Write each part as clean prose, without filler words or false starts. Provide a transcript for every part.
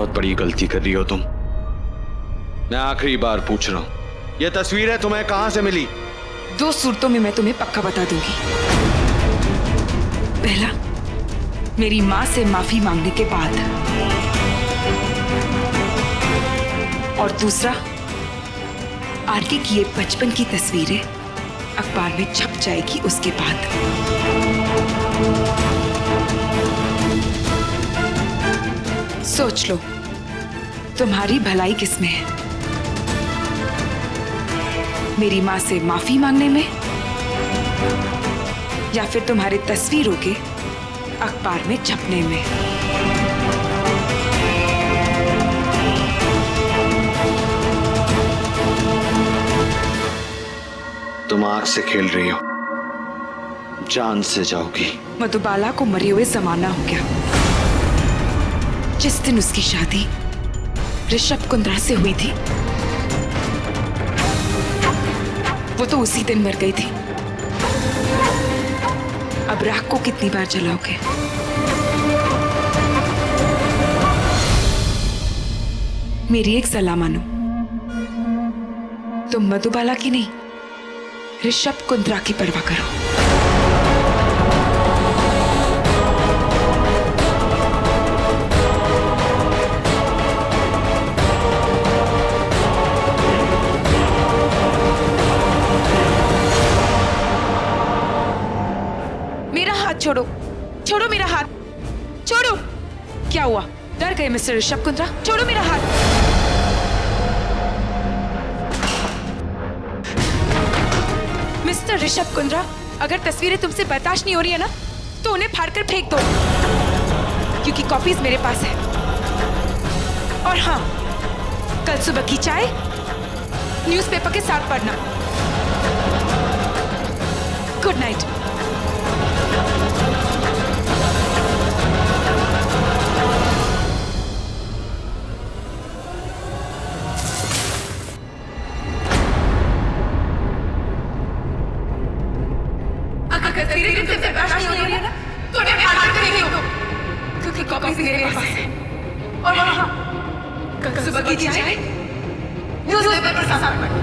बहुत बड़ी गलती कर रही हो तुम। मैं आखिरी बार पूछ रहा हूं, ये तस्वीरें तुम्हें कहां से मिली? 2 सूरतों में मैं तुम्हें पक्का बता दूंगी। पहला, मेरी माँ से माफी मांगने के बाद, और दूसरा, आरके की ये बचपन की तस्वीरें अखबार में छप जाएगी उसके बाद। सोच लो, तुम्हारी भलाई किसमें है? मेरी माँ से माफी मांगने में, या फिर तुम्हारे तस्वीरों के अखबार में छपने में? तुम आग से खेल रही हो, जान से जाओगी। मधुबाला को मरे हुए जमाना हो गया। जिस दिन उसकी शादी ऋषभ कुंद्रा से हुई थी, वो तो उसी दिन मर गई थी। अब राख को कितनी बार जलाओगे? मेरी एक सलाह मानो, तुम मधुबाला की नहीं, ऋषभ कुंद्रा की परवाह करो। मेरा हाथ छोड़ो, छोड़ो मेरा हाथ, छोड़ो। क्या हुआ, डर गए मिस्टर ऋषभ कुंद्रा? छोड़ो मेरा हाथ। मिस्टर ऋषभ कुंद्रा, अगर तस्वीरें तुमसे बर्दाश्त नहीं हो रही है ना, तो उन्हें फाड़कर फेंक दो, क्योंकि कॉपीज मेरे पास है। और हाँ, कल सुबह की चाय न्यूज़पेपर के साथ पढ़ना। Good night. क्योंकि कॉपीज मेरे पास है। और हाँ, कल सुबह की चाय न्यूज़पेपर के साथ पढ़ना।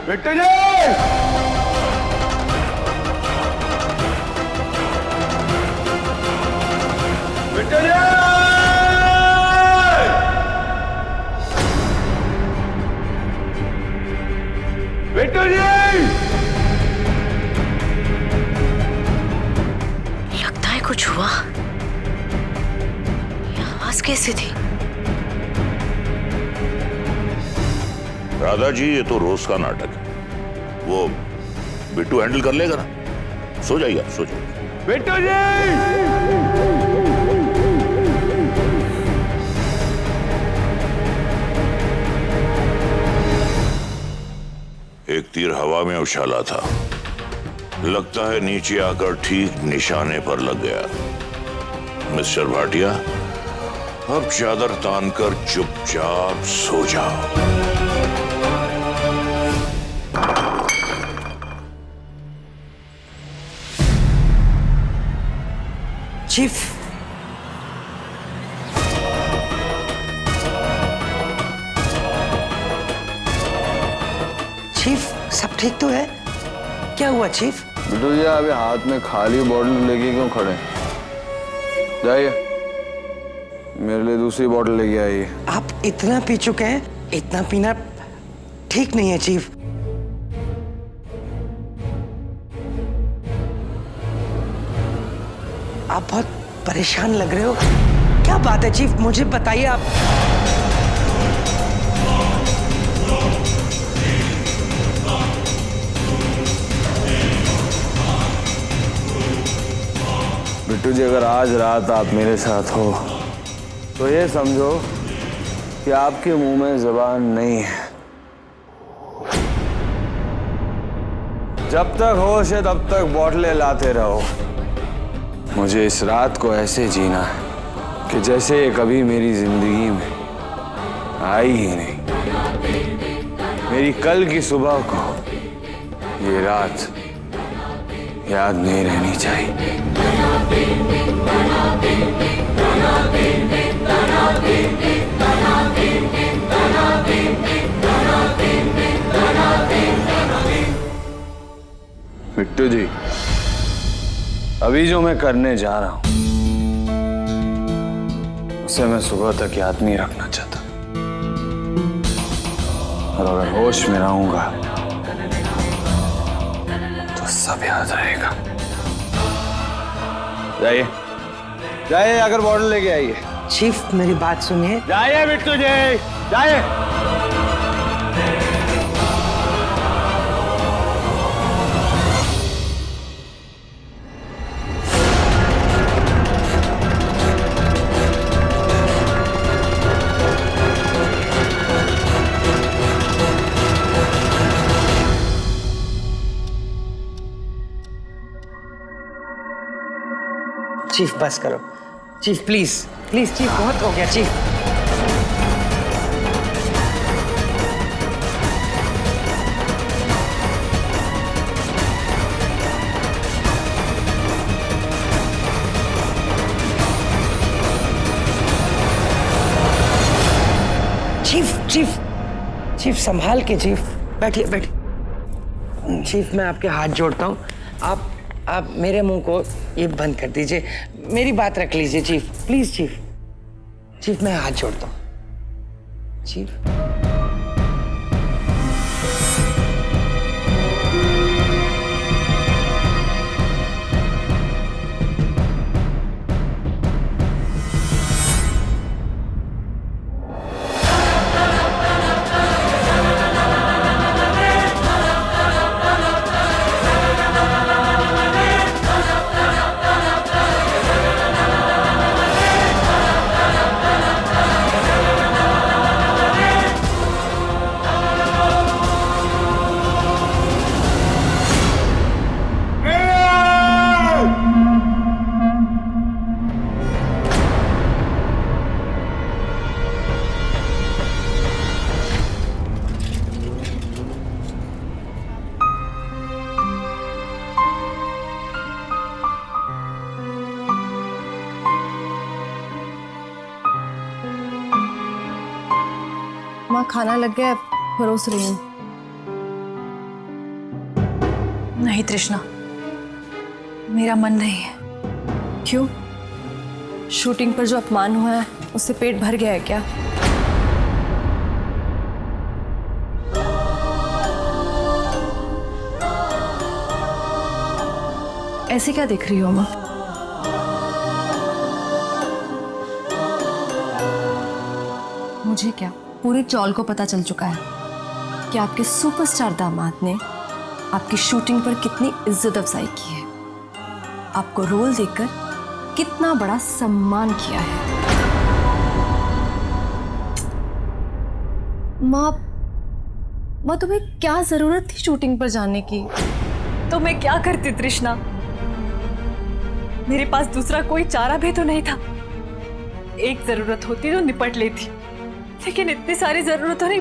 बिट्टू जी! बिट्टू जी! बिट्टू जी! लगता है कुछ हुआ। ये आवाज कैसी थी? राधा जी, ये तो रोज का नाटक है। वो बिट्टू हैंडल कर लेगा ना। सो जाइए आप, सो जाइए। बिट्टू जी! एक तीर हवा में उछाला था, लगता है नीचे आकर ठीक निशाने पर लग गया। मिस्टर भाटिया, अब चादर तानकर चुपचाप सो जाओ। चीफ, चीफ सब ठीक तो है? क्या हुआ चीफ? बिट्टू जी, अभी हाथ में खाली बॉटल लेके क्यों खड़े? जाइए, मेरे लिए दूसरी बॉटल लेके आइए। आप इतना पी चुके हैं, इतना पीना ठीक नहीं है चीफ। आप बहुत परेशान लग रहे हो। क्या बात है चीफ, मुझे बताइए आप। बिट्टू जी, अगर आज रात आप मेरे साथ हो तो ये समझो कि आपके मुंह में जुबान नहीं है। जब तक होश है तब तक बॉटलें लाते रहो। मुझे इस रात को ऐसे जीना है कि जैसे ये कभी मेरी जिंदगी में आई ही नहीं। मेरी कल की सुबह को ये रात याद नहीं रहनी चाहिए। बिट्टू जी, अभी जो मैं करने जा रहा हूं उसे मैं सुबह तक याद नहीं रखना चाहता, और अगर होश में रहूंगा तो सब याद रहेगा। जाइए जाइए, अगर बॉटल लेके आइए। चीफ मेरी बात सुनिए। जाइए बिट्टू जी, जाइए। चीफ बस करो। चीफ प्लीज प्लीज, चीफ बहुत हो गया चीफ। चीफ चीफ चीफ संभाल के चीफ, बैठिए बैठिए। चीफ मैं आपके हाथ जोड़ता हूँ, आप मेरे मुंह को ये बंद कर दीजिए, मेरी बात रख लीजिए चीफ, प्लीज चीफ। चीफ मैं हाथ जोड़ता हूँ चीफ। माँ खाना लग गया, परोस रही हूँ। नहीं तृष्णा, मेरा मन नहीं है। क्यों? शूटिंग पर जो अपमान हुआ है उससे पेट भर गया है क्या? ऐसे क्या देख रही हो माँ? मुझे क्या, पूरी चौल को पता चल चुका है कि आपके सुपरस्टार दामाद ने आपकी शूटिंग पर कितनी इज्जत अफजाई की है, आपको रोल देकर कितना बड़ा सम्मान किया है। माँ तुम्हें क्या जरूरत थी शूटिंग पर जाने की? तो मैं क्या करती तृष्णा? मेरे पास दूसरा कोई चारा भी तो नहीं था। एक जरूरत होती तो निपट लेती, लेकिन इतनी सारी जरूरतों ने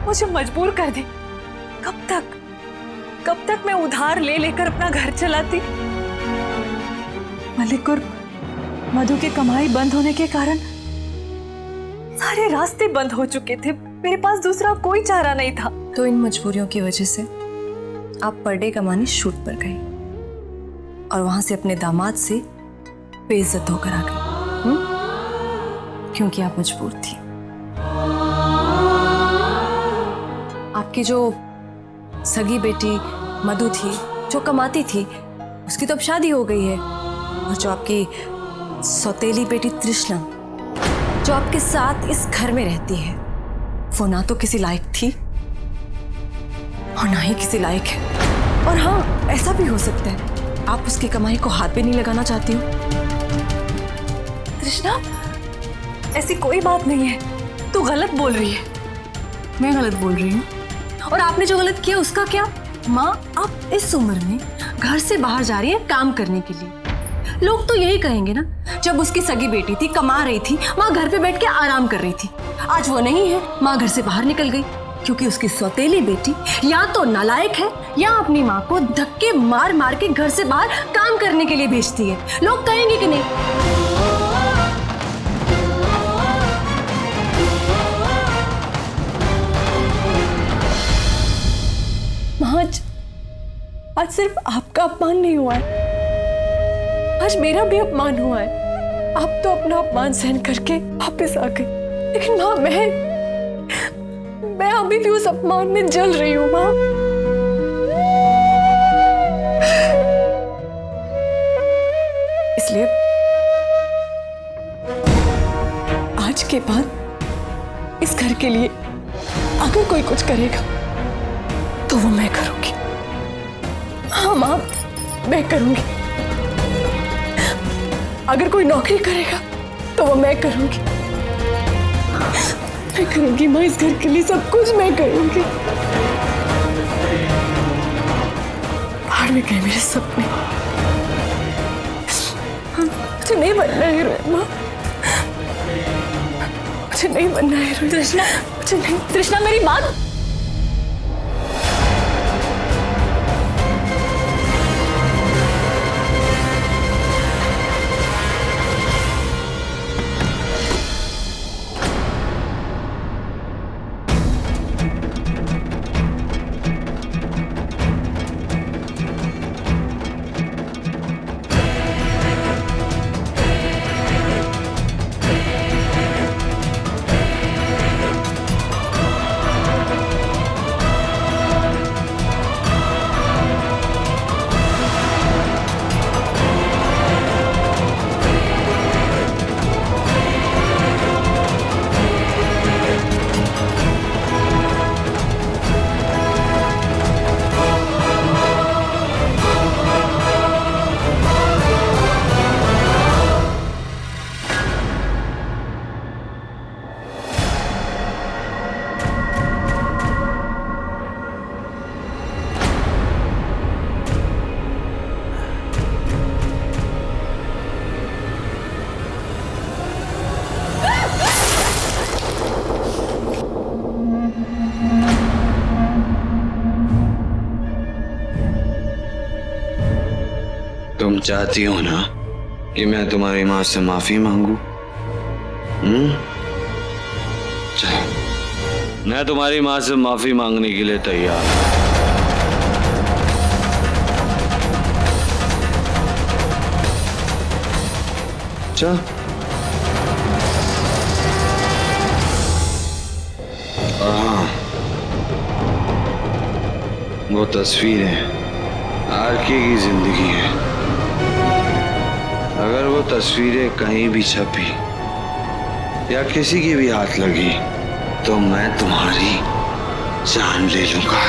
मुझे मजबूर कर दी। कब तक मैं उधार ले लेकर अपना घर चलाती? मलिक और मधु की कमाई बंद होने के कारण सारे रास्ते बंद हो चुके थे। मेरे पास दूसरा कोई चारा नहीं था। तो इन मजबूरियों की वजह से आप पर डे कमाने शूट पर गई और वहां से अपने दामाद से बेइज्जत होकर आ गई, क्योंकि आप मजबूर थी। आपकी जो सगी बेटी मधु थी, जो कमाती थी, उसकी तो अब शादी हो गई है, और जो आपकी सौतेली बेटी तृष्णा, जो आपके साथ इस घर में रहती है, वो ना तो किसी लायक थी और ना ही किसी लायक है। और हाँ, ऐसा भी हो सकता है आप उसकी कमाई को हाथ भी नहीं लगाना चाहती हो? तृष्णा, ऐसी कोई बात नहीं है, तू गलत बोल रही है। मैं गलत बोल रही हूँ? और आपने जो गलत किया उसका क्या? माँ, आप इस उम्र में घर से बाहर जा रही हैं काम करने के लिए। लोग तो यही कहेंगे ना, जब उसकी सगी बेटी थी, कमा रही थी, माँ घर पे बैठ के आराम कर रही थी। आज वो नहीं है, माँ घर से बाहर निकल गई क्योंकि उसकी सौतेली बेटी या तो नालायक है या अपनी माँ को धक्के मार मार के घर से बाहर काम करने के लिए भेजती है। लोग कहेंगे कि नहीं? माँ, आज सिर्फ आपका अपमान नहीं हुआ है, आज मेरा भी अपमान हुआ है। आप तो अपना अपमान सहन करके वापस आ गई, लेकिन माँ, मैं अभी भी उस अपमान में जल रही हूँ माँ। इसलिए आज के बाद इस घर के लिए अगर कोई कुछ करेगा तो वो मैं करूंगी। हाँ माँ, मैं करूंगी। अगर कोई नौकरी करेगा तो वो मैं करूंगी। मैं करूंगी माँ, इस घर के लिए सब कुछ मैं करूंगी। बाहर में गए मेरे सपने, मुझे नहीं बनना हीरोइन माँ, मुझे नहीं बनना हीरोइन। तृष्णा, मुझे नहीं। तृष्णा, मेरी बात। तुम चाहती हो ना कि मैं तुम्हारी माँ से माफी मांगू? चलो, मैं तुम्हारी माँ से माफी मांगने के लिए तैयार हूं। चल, हाँ, वो तस्वीरें आरके की जिंदगी है। अगर वो तस्वीरें कहीं भी छपी या किसी की भी हाथ लगी तो मैं तुम्हारी जान ले लूंगा।